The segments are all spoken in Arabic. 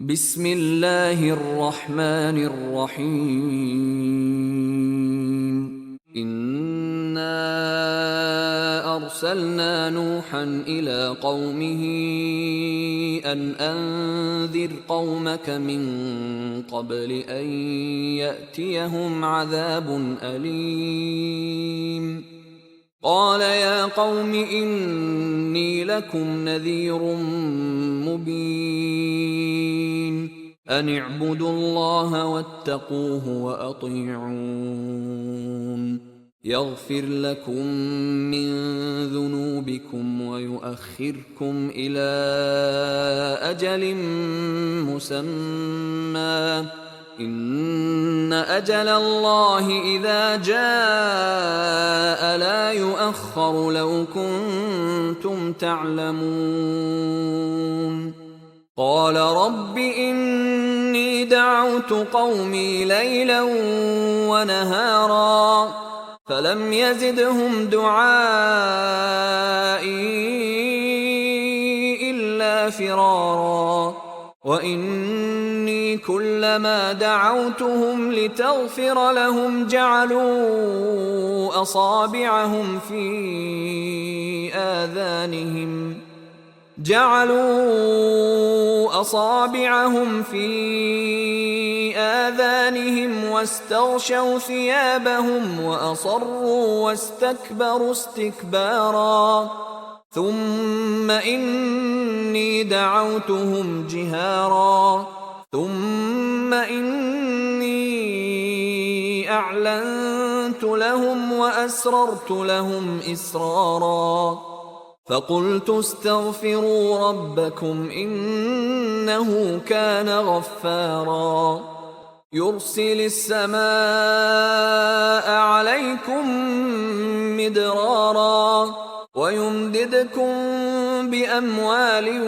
بسم الله الرحمن الرحيم إنا أرسلنا نوحا إلى قومه أن أنذر قومك من قبل أن يأتيهم عذاب أليم قال يا قوم إني لكم نذير مبين أن اعبدوا الله واتقوه وأطيعون يغفر لكم من ذنوبكم ويؤخركم إلى أجل مسمى إن أجل الله إذا جاء لا يؤخر لو كنتم تعلمون قال رب إني دعوت قومي ليلا ونهارا فلم يزدهم دعائي إلا فرارا وإني كلما دعوتهم لتغفر لهم جعلوا أصابعهم في آذانهم واستغشوا ثيابهم وأصروا واستكبروا استكبارا ثم إني دعوتهم جهارا ثم إني أعلنت لهم وأسررت لهم إسرارا فقلت استغفروا ربكم إنه كان غفارا يرسل السماء عليكم مدرارا ويمددكم بأموال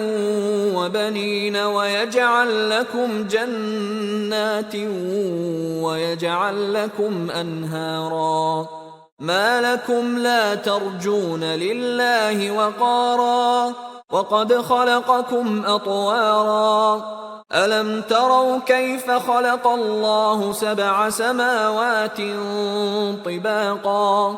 وبنين ويجعل لكم جنات ويجعل لكم أنهارا ما لكم لا ترجون لله وقارا وقد خلقكم أطوارا ألم تروا كيف خلق الله 7 سماوات طباقا